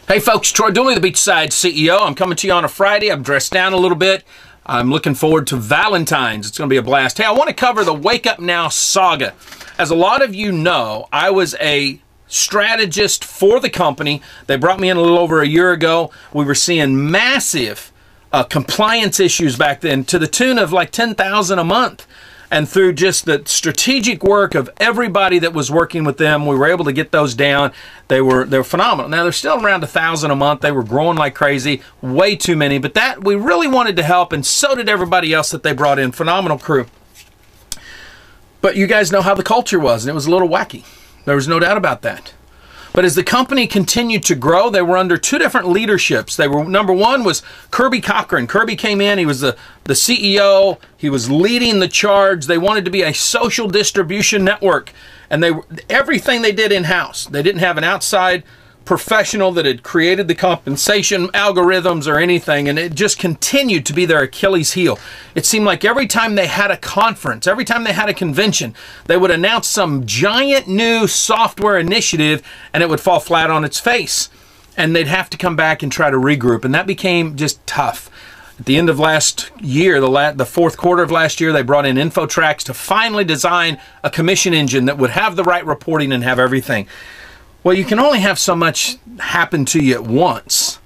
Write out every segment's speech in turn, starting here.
Hey folks, Troy Dooley, the Beachside CEO. I'm coming to you on a Friday. I'm dressed down a little bit. I'm looking forward to Valentine's. It's going to be a blast. Hey, I want to cover the Wake Up Now saga. As a lot of you know, I was a strategist for the company. They brought me in a little over a year ago. We were seeing massive compliance issues back then to the tune of like 10,000 a month. And through just the strategic work of everybody that was working with them, we were able to get those down. They were phenomenal. Now, they're still around 1,000 a month. They were growing like crazy, way too many. But that, we really wanted to help, and so did everybody else that they brought in. Phenomenal crew. But you guys know how the culture was, and it was a little wacky. There was no doubt about that. But as the company continued to grow, they were under two different leaderships. They were, number one was Kirby Cochran. Kirby came in, he was the CEO, he was leading the charge. They wanted to be a social distribution network, and everything they did in-house. They didn't have an outside professional that had created the compensation algorithms or anything, and it just continued to be their Achilles heel. It seemed like every time they had a conference, every time they had a convention, they would announce some giant new software initiative and it would fall flat on its face, and they'd have to come back and try to regroup, and that became just tough. At the end of last year, the fourth quarter of last year, they brought in InfoTrax to finally design a commission engine that would have the right reporting and have everything. Well, you can only have so much happen to you at once.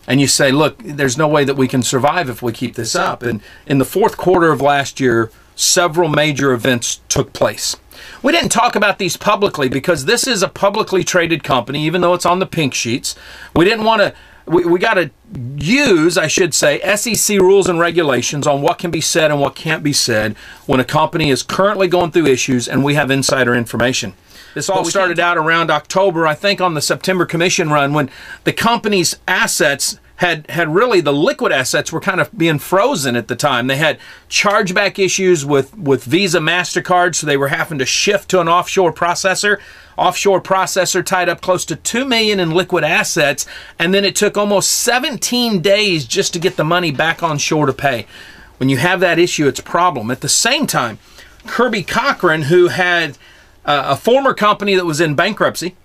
And you say, look, there's no way that we can survive if we keep this up. And in the fourth quarter of last year, several major events took place. We didn't talk about these publicly because this is a publicly traded company, even though it's on the pink sheets. We didn't want to, we got to use, I should say, SEC rules and regulations on what can be said and what can't be said when a company is currently going through issues and we have insider information. This all started out around October, I think, on the September commission run, when the company's assets had really, the liquid assets were kind of being frozen at the time. They had chargeback issues with Visa, MasterCard, so they were having to shift to an offshore processor. Offshore processor tied up close to $2 million in liquid assets, and then it took almost 17 days just to get the money back on shore to pay. When you have that issue, it's a problem. At the same time, Kirby Cochran, who had a former company that was in bankruptcy,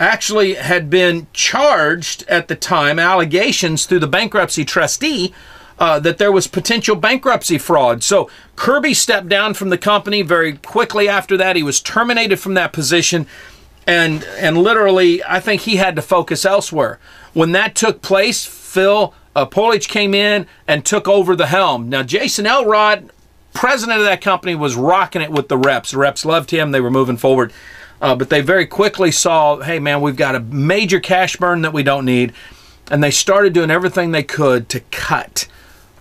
actually had been charged at the time, allegations through the bankruptcy trustee, that there was potential bankruptcy fraud. So Kirby stepped down from the company very quickly after that. He was terminated from that position, and literally, I think he had to focus elsewhere. When that took place, Phil Polich came in and took over the helm. Now, Jason Elrod, president of that company, was rocking it with the reps. The reps loved him. They were moving forward. But they very quickly saw, hey, man, we've got a major cash burn that we don't need. And they started doing everything they could to cut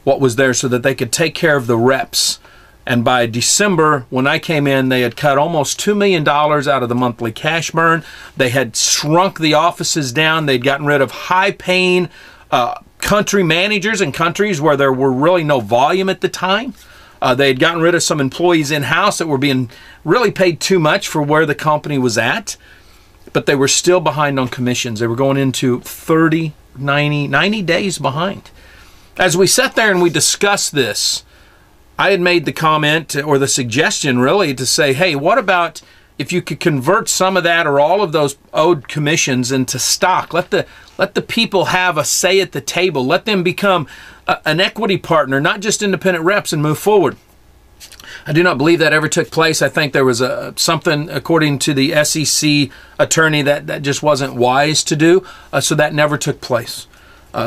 what was there so that they could take care of the reps. And by December, when I came in, they had cut almost $2 million out of the monthly cash burn. They had shrunk the offices down. They'd gotten rid of high-paying country managers in countries where there were really no volume at the time. They had gotten rid of some employees in-house that were being really paid too much for where the company was at, but they were still behind on commissions. They were going into 30, 90 days behind. As we sat there and we discussed this, I had made the comment, or the suggestion really, to say, hey, what about if you could convert some of that or all of those owed commissions into stock? Let the people have a say at the table. Let them become an equity partner, not just independent reps, and move forward. I do not believe that ever took place. I think there was something, according to the SEC attorney, that just wasn't wise to do, so that never took place.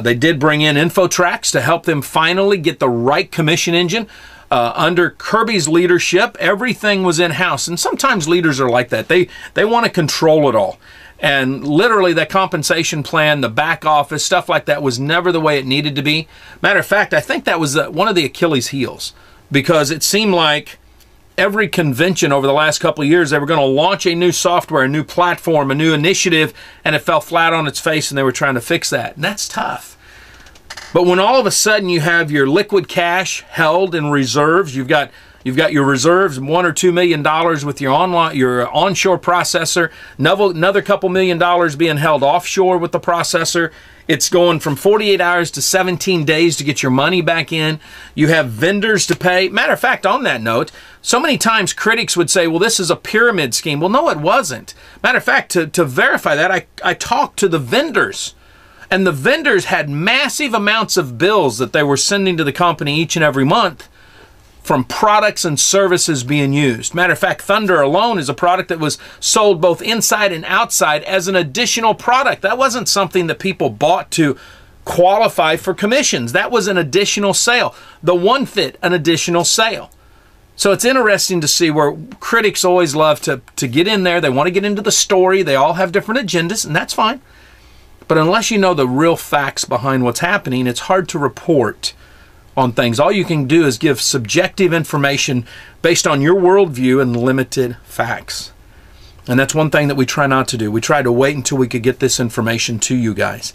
They did bring in InfoTrax to help them finally get the right commission engine. Under Kirby's leadership, everything was in-house, and sometimes leaders are like that. They want to control it all. And literally, that compensation plan, the back office, stuff like that was never the way it needed to be. Matter of fact, I think that was one of the Achilles heels, because it seemed like every convention over the last couple of years, they were going to launch a new software, a new platform, a new initiative, and it fell flat on its face, and they were trying to fix that. And that's tough. But when all of a sudden you have your liquid cash held in reserves, you've got You've got your reserves, $1 or $2 million with your onshore processor, another couple $1 million being held offshore with the processor. It's going from 48 hours to 17 days to get your money back in. You have vendors to pay. Matter of fact, on that note, so many times critics would say, well, this is a pyramid scheme. Well, no, it wasn't. Matter of fact, to verify that, I talked to the vendors. And the vendors had massive amounts of bills that they were sending to the company each and every month from products and services being used. Matter of fact, Thunder alone is a product that was sold both inside and outside as an additional product. That wasn't something that people bought to qualify for commissions. That was an additional sale. The One Fit, an additional sale. So it's interesting to see where critics always love to get in there. They want to get into the story. They all have different agendas, and that's fine. But unless you know the real facts behind what's happening, it's hard to report on things. All you can do is give subjective information based on your worldview and limited facts. And that's one thing that we try not to do. We try to wait until we could get this information to you guys.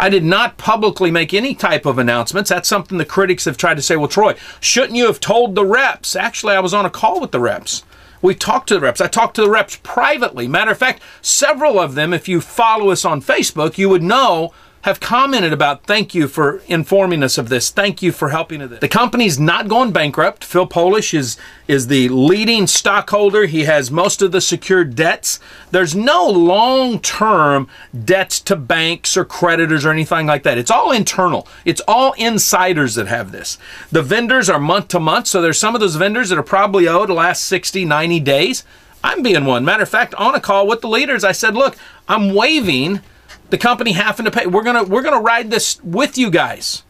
I did not publicly make any type of announcements. That's something the critics have tried to say, well, Troy, shouldn't you have told the reps? Actually, I was on a call with the reps. We talked to the reps. I talked to the reps privately. Matter of fact, several of them, if you follow us on Facebook, you would know, have commented about, thank you for informing us of this. Thank you for helping us. The company's not going bankrupt. Phil Polish is the leading stockholder. He has most of the secured debts. There's no long-term debts to banks or creditors or anything like that. It's all internal. It's all insiders that have this. The vendors are month to month, so there's some of those vendors that are probably owed the last 60, 90 days. I'm being one. Matter of fact, on a call with the leaders, I said, look, I'm waiving the company having to pay. We're gonna ride this with you guys.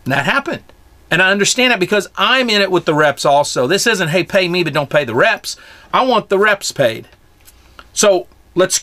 And that happened. And I understand it because I'm in it with the reps also. This isn't, hey, pay me, but don't pay the reps. I want the reps paid. So let's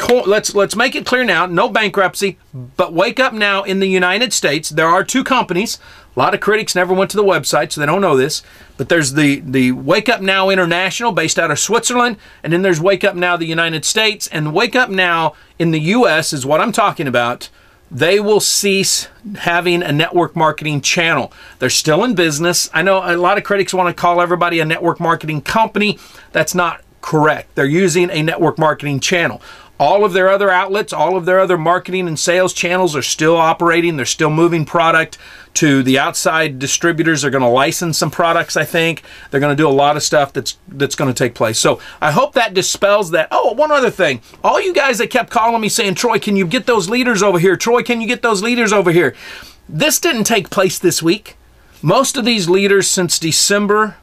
make it clear now, no bankruptcy, but Wake Up Now in the United States, there are two companies. A lot of critics never went to the website, so they don't know this. But there's the Wake Up Now International, based out of Switzerland, and then there's Wake Up Now the United States. And Wake Up Now in the U.S. is what I'm talking about. They will cease having a network marketing channel. They're still in business. I know a lot of critics want to call everybody a network marketing company. That's not correct. They're using a network marketing channel. All of their other outlets, all of their other marketing and sales channels are still operating. They're still moving product to the outside distributors. They're going to license some products, I think. They're going to do a lot of stuff that's going to take place. So I hope that dispels that. Oh, one other thing. All you guys that kept calling me saying, Troy, can you get those leaders over here? Troy, can you get those leaders over here? This didn't take place this week. Most of these leaders since December,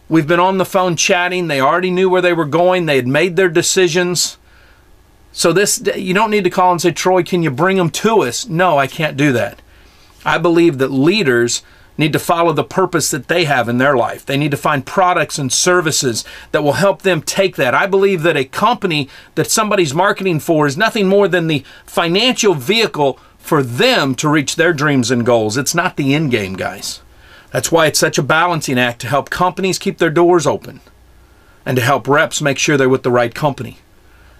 we've been on the phone chatting. They already knew where they were going. They had made their decisions. So this, you don't need to call and say, Troy, can you bring them to us? No, I can't do that. I believe that leaders need to follow the purpose that they have in their life. They need to find products and services that will help them take that. I believe that a company that somebody's marketing for is nothing more than the financial vehicle for them to reach their dreams and goals. It's not the end game, guys. That's why it's such a balancing act to help companies keep their doors open and to help reps make sure they're with the right company.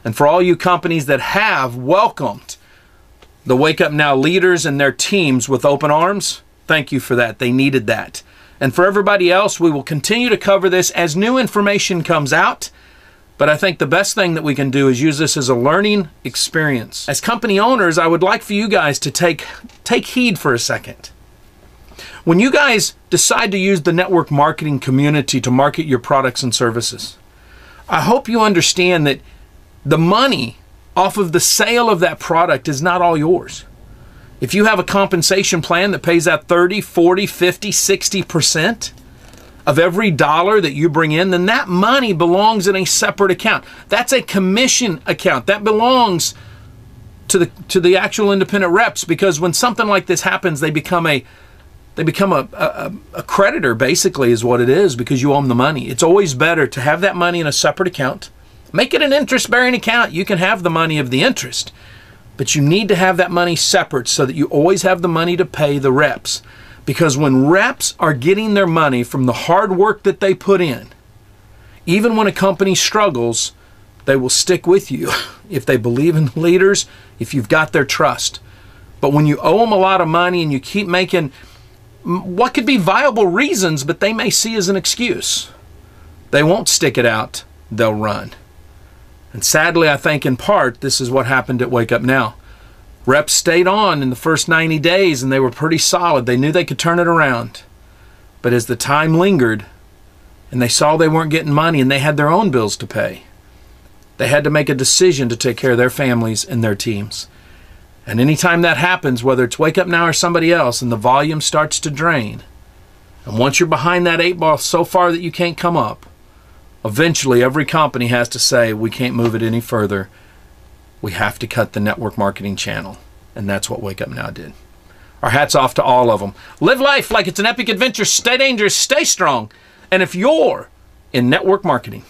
And for all you companies that have welcomed the Wake Up Now leaders and their teams with open arms, thank you for that. They needed that. And for everybody else, we will continue to cover this as new information comes out. But I think the best thing that we can do is use this as a learning experience. As company owners, I would like for you guys to take heed for a second. When you guys decide to use the network marketing community to market your products and services, I hope you understand that the money off of the sale of that product is not all yours. If you have a compensation plan that pays out 30, 40, 50, 60% of every dollar that you bring in, then that money belongs in a separate account. That's a commission account. That belongs to the actual independent reps, because when something like this happens, they become a creditor, basically, is what it is, because you owe them the money. It's always better to have that money in a separate account. Make it an interest-bearing account. You can have the money of the interest, but you need to have that money separate so that you always have the money to pay the reps. Because when reps are getting their money from the hard work that they put in, even when a company struggles, they will stick with you if they believe in the leaders, if you've got their trust. But when you owe them a lot of money and you keep making what could be viable reasons, but they may see as an excuse. They won't stick it out. They'll run. And sadly, I think in part, this is what happened at Wake Up Now. Reps stayed on in the first 90 days, and they were pretty solid. They knew they could turn it around. But as the time lingered, and they saw they weren't getting money, and they had their own bills to pay, they had to make a decision to take care of their families and their teams. And anytime that happens, whether it's Wake Up Now or somebody else, and the volume starts to drain, and once you're behind that 8 ball so far that you can't come up, eventually every company has to say, we can't move it any further. We have to cut the network marketing channel. And that's what Wake Up Now did. Our hats off to all of them. Live life like it's an epic adventure. Stay dangerous. Stay strong. And if you're in network marketing,